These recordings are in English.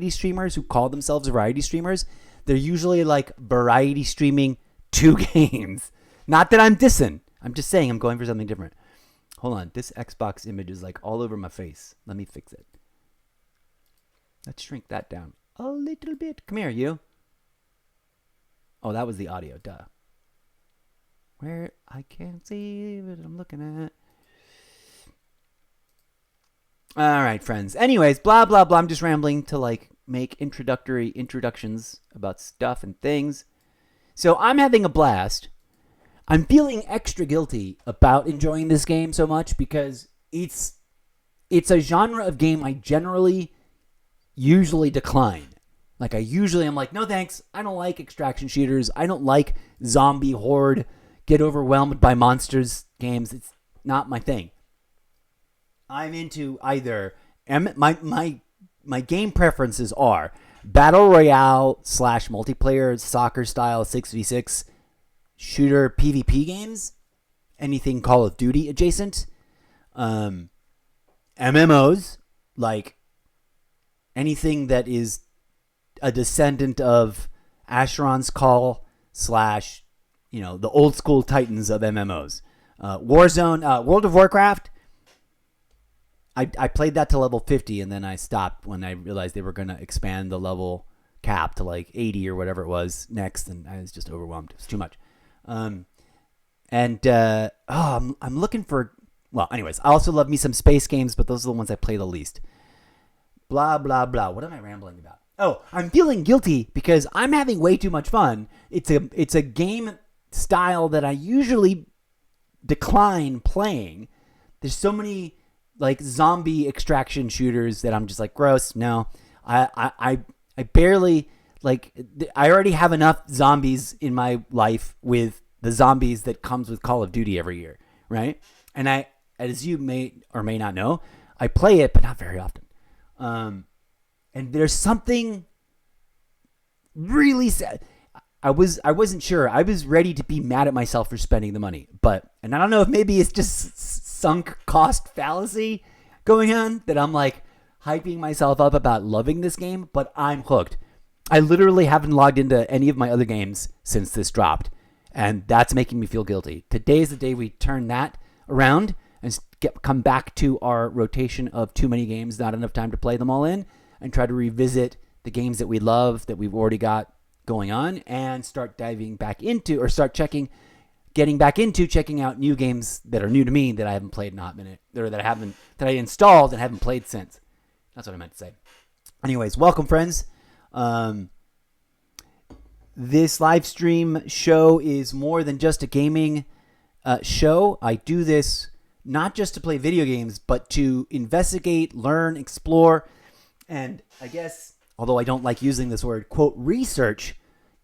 streamers who call themselves variety streamers, they're usually like variety streaming 2 games. Not that I'm dissing. I'm just saying I'm going for something different. Hold on. This Xbox image is like all over my face. Let me fix it. Let's shrink that down a little bit. Come here, you. Oh, that was the audio. Duh. Where I can't see what I'm looking at. All right, friends. Anyways, blah, blah, blah. I'm just rambling to like make introductions about stuff and things. So I'm having a blast. I'm feeling extra guilty about enjoying this game so much because it's a genre of game I generally usually decline. Like I'm like, no thanks. I don't like extraction shooters. I don't like zombie horde, get overwhelmed by monsters games. It's not my thing. I'm into either my game preferences are battle royale / multiplayer soccer style 6v6 shooter PvP games, anything Call of Duty adjacent, MMOs, like anything that is a descendant of Asheron's Call / the old school titans of MMOs. Warzone, World of Warcraft. I played that to level 50 and then I stopped when I realized they were going to expand the level cap to like 80 or whatever it was next, and I was just overwhelmed. It was too much. I'm looking for... Well, anyways, I also love me some space games, but those are the ones I play the least. Blah, blah, blah. What am I rambling about? Oh, I'm feeling guilty because I'm having way too much fun. It's a game style that I usually decline playing. There's so many like zombie extraction shooters that I'm just like, gross. No, I barely like. I already have enough zombies in my life with the zombies that comes with Call of Duty every year, right? And as you may or may not know, I play it, but not very often. And there's something really sad. I wasn't sure. I was ready to be mad at myself for spending the money, and I don't know if maybe it's just sunk cost fallacy going on that I'm like hyping myself up about loving this game, but I'm hooked. I literally haven't logged into any of my other games since this dropped, and that's making me feel guilty. Today's the day we turn that around and come back to our rotation of too many games, not enough time to play them all in, and try to revisit the games that we love that we've already got going on and start diving back into or getting back into checking out new games that are new to me that I haven't played in a hot minute, or that I installed and haven't played since. That's what I meant to say. Anyways, welcome friends. This live stream show is more than just a gaming show. I do this not just to play video games, but to investigate, learn, explore, and I guess, although I don't like using this word, quote, research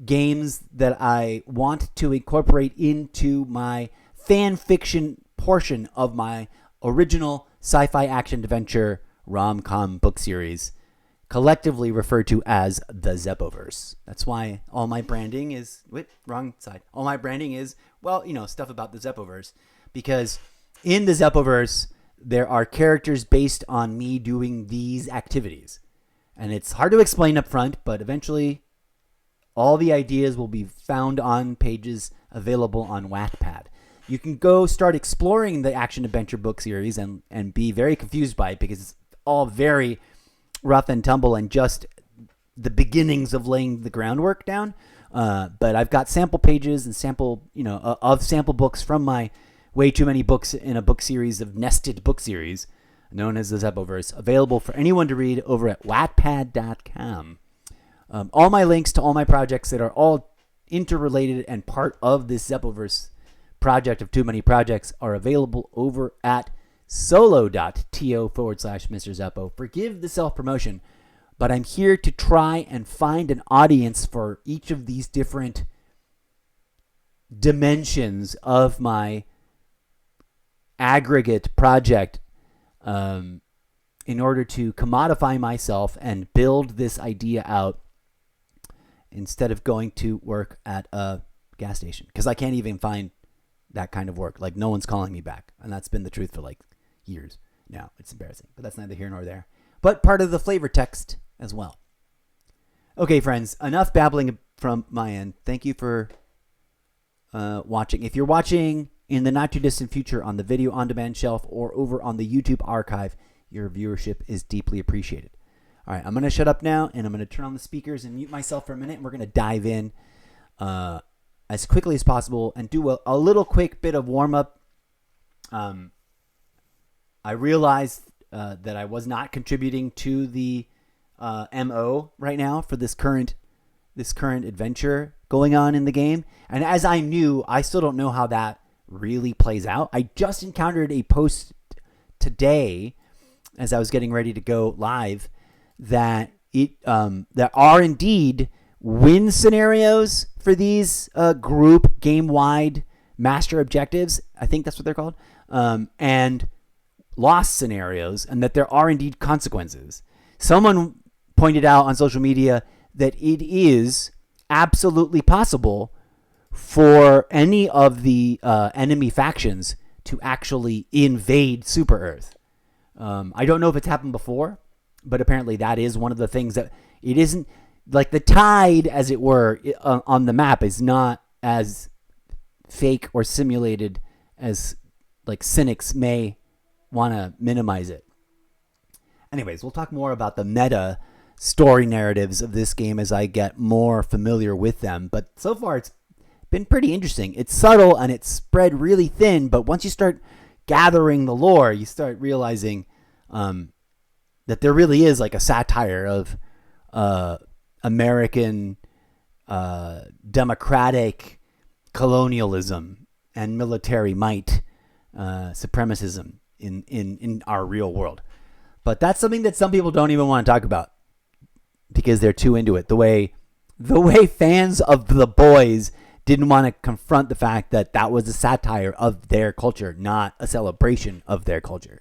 games that I want to incorporate into my fan fiction portion of my original sci-fi action adventure rom-com book series, collectively referred to as the Zeppoverse. That's why all my branding is... Wait, wrong side. All my branding is, stuff about the Zeppoverse. Because in the Zeppoverse, there are characters based on me doing these activities. And it's hard to explain up front, but eventually all the ideas will be found on pages available on Wattpad. You can go start exploring the action-adventure book series and be very confused by it because it's all very rough and tumble and just the beginnings of laying the groundwork down. But I've got sample pages and sample books from my way too many books in a book series of nested book series known as the Zeppoverse, available for anyone to read over at wattpad.com. All my links to all my projects that are all interrelated and part of this Zeppoverse project of too many projects are available over at solo.to/Mr. Zeppo. Forgive the self-promotion, but I'm here to try and find an audience for each of these different dimensions of my aggregate project in order to commodify myself and build this idea out instead of going to work at a gas station. Because I can't even find that kind of work. Like, no one's calling me back. And that's been the truth for like years now. It's embarrassing, but that's neither here nor there. But part of the flavor text as well. Okay, friends, enough babbling from my end. Thank you for watching. If you're watching in the not too distant future on the video on demand shelf or over on the YouTube archive, your viewership is deeply appreciated. All right, I'm going to shut up now, and I'm going to turn on the speakers and mute myself for a minute, and we're going to dive in as quickly as possible and do a little quick bit of warm-up. I realized that I was not contributing to the MO right now for this current adventure going on in the game. And as I knew, I still don't know how that really plays out. I just encountered a post today as I was getting ready to go live that there are indeed win scenarios for these group game-wide master objectives. I think that's what they're called. And loss scenarios, and that there are indeed consequences. Someone pointed out on social media that it is absolutely possible for any of the enemy factions to actually invade Super Earth. I don't know if it's happened before, but apparently that is one of the things that it isn't like the tide, as it were, on the map is not as fake or simulated as like cynics may want to minimize it. Anyways, we'll talk more about the meta story narratives of this game as I get more familiar with them. But so far, it's been pretty interesting. It's subtle and it's spread really thin, but once you start gathering the lore, you start realizing that there really is like a satire of American democratic colonialism and military might, supremacism in our real world. But that's something that some people don't even want to talk about because they're too into it. The way fans of The Boys didn't want to confront the fact that that was a satire of their culture, not a celebration of their culture.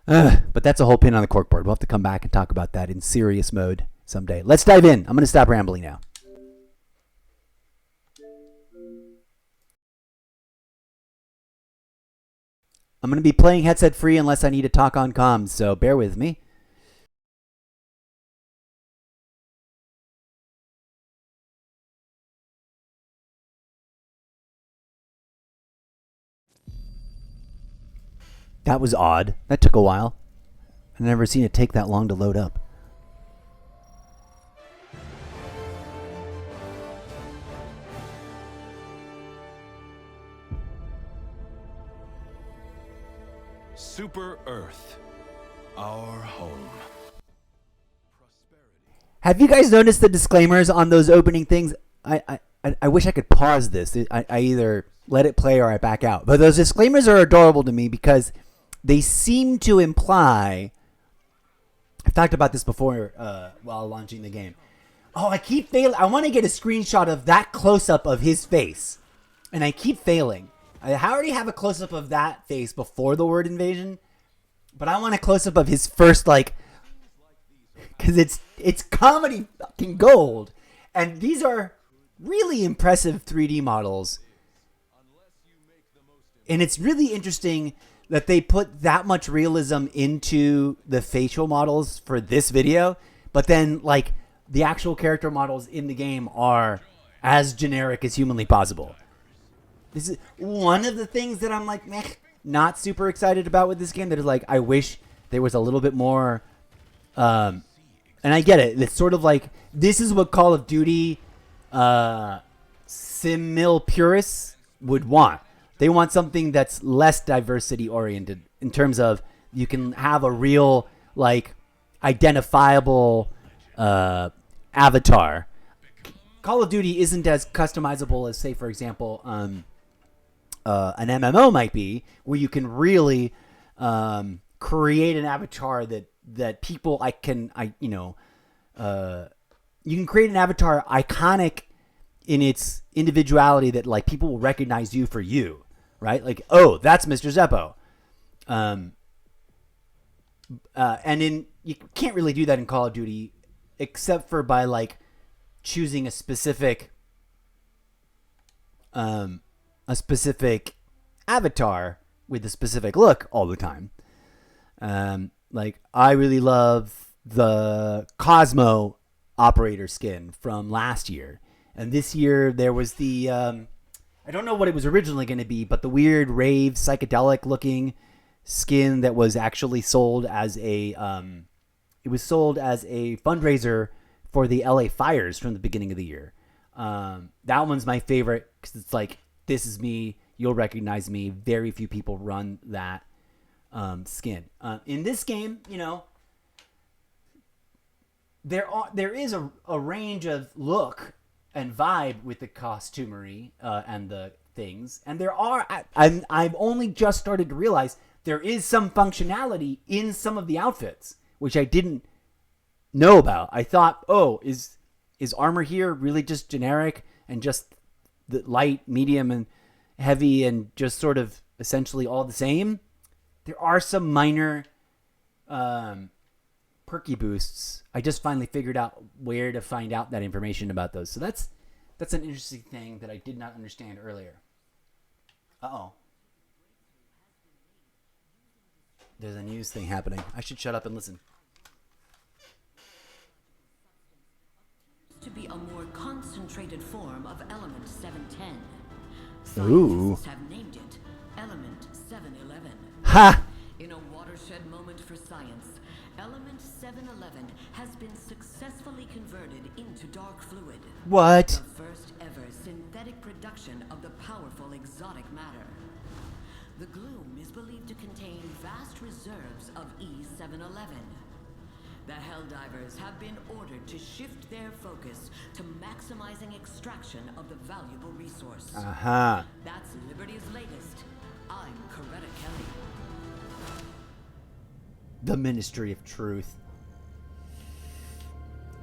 But that's a whole pin on the corkboard. We'll have to come back and talk about that in serious mode someday. Let's dive in. I'm going to stop rambling now. I'm going to be playing headset free unless I need to talk on comms, so bear with me. That was odd. That took a while. I've never seen it take that long to load up. Super Earth, our home. Have you guys noticed the disclaimers on those opening things? I wish I could pause this. I either let it play or I back out. But those disclaimers are adorable to me because they seem to imply... I've talked about this before while launching the game. Oh, I keep failing. I want to get a screenshot of that close-up of his face. And I keep failing. I already have a close-up of that face before the word invasion. But I want a close-up of his first, like... Because it's comedy fucking gold. And these are really impressive 3D models. And it's really interesting that they put that much realism into the facial models for this video. But then, like, the actual character models in the game are as generic as humanly possible. This is one of the things that I'm like, meh, not super excited about with this game. That is like, I wish there was a little bit more... and I get it. It's sort of like, this is what Call of Duty simil purists would want. They want something that's less diversity oriented in terms of you can have a real, like, identifiable avatar. Call of Duty isn't as customizable as, say, for example, an MMO might be, where you can really create an avatar that people you can create an avatar iconic in its individuality that like people will recognize you for you, right? Like, oh, that's Mr. Zeppo. And you can't really do that in Call of Duty except for by like choosing a specific avatar with a specific look all the time. Like, I really love the Cosmo operator skin from last year. And this year there was the, I don't know what it was originally going to be, but the weird rave psychedelic looking skin that was actually sold as a, it was sold as a fundraiser for the LA fires from the beginning of the year. That one's my favorite because it's like, this is me. You'll recognize me. Very few people run that skin. In this game, you know, there is a range of look and vibe with the costumery and the things, and I've only just started to realize there is some functionality in some of the outfits, which I didn't know about. I thought, oh, is armor here really just generic and just the light, medium, and heavy, and just sort of essentially all the same? There are some minor perky boosts. I just finally figured out where to find out that information about those. So that's an interesting thing that I did not understand earlier. Uh-oh. There's a news thing happening. I should shut up and listen. To be a more concentrated form of element 710. Ooh. Scientists have named it element 711. Ha! In a watershed moment for science, element 711 has been successfully converted into dark fluid. What? The first ever synthetic production of the powerful exotic matter. The gloom is believed to contain vast reserves of E711. The Helldivers have been ordered to shift their focus to maximizing extraction of the valuable resource. Uh-huh. That's Liberty's latest. I'm Coretta Kelly. The Ministry of Truth.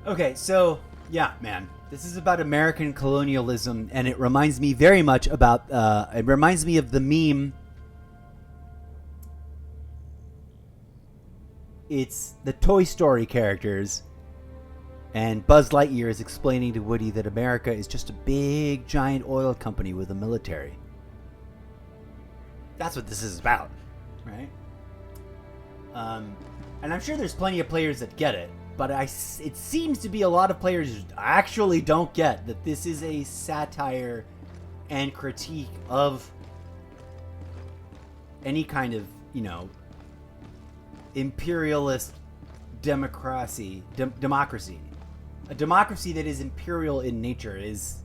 Okay, so, yeah, man. This is about American colonialism, and it reminds me very much about, it reminds me of the meme. It's the Toy Story characters, and Buzz Lightyear is explaining to Woody that America is just a big, giant oil company with a military. That's what this is about, right? And I'm sure there's plenty of players that get it, but it seems to be a lot of players who actually don't get that this is a satire and critique of any kind of, you know, imperialist democracy. A democracy that is imperial in nature is...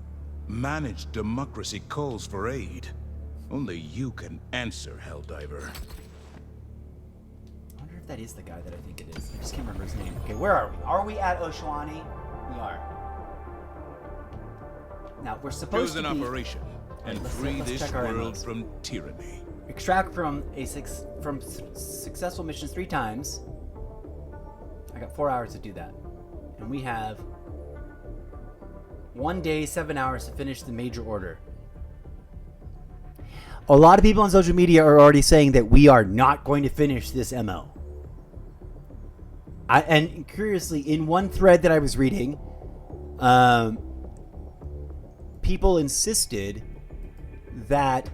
Managed democracy calls for aid. Only you can answer, Helldiver. I wonder if that is the guy that I think it is. I just can't remember his name. Okay, where are we? Are we at Oshwani? We are. Now, we're supposed Choose to an be... operation and let's free this check our world ammos. from tyranny. Extract from successful missions 3 times. I got 4 hours to do that. And we have 1 day, 7 hours to finish the major order. A lot of people on social media are already saying that we are not going to finish this MO. And curiously, in one thread that I was reading, people insisted that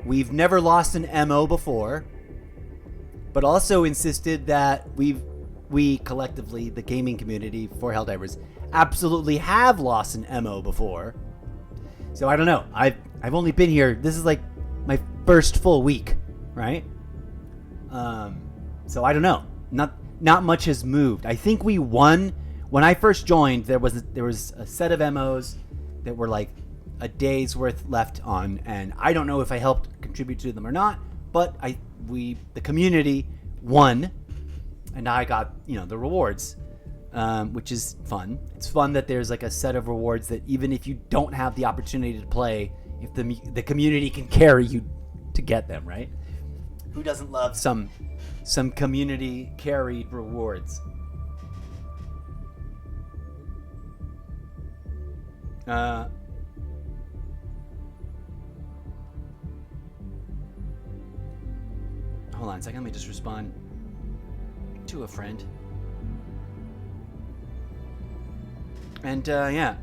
we've never lost an MO before, but also insisted that we collectively, the gaming community for Helldivers, absolutely have lost an MO before. So I don't know. I've only been here. This is like my first full week, right? So I don't know. Not much has moved. I think we won when I first joined. There was a set of MOs that were like a day's worth left on, and I don't know if I helped contribute to them or not, but the community won, and I got, you know, the rewards, which is fun. It's fun that there's like a set of rewards that even if you don't have the opportunity to play, if the community can carry you to get them, right? Who doesn't love some community carried rewards? Hold on a second, let me just respond to a friend. And yeah,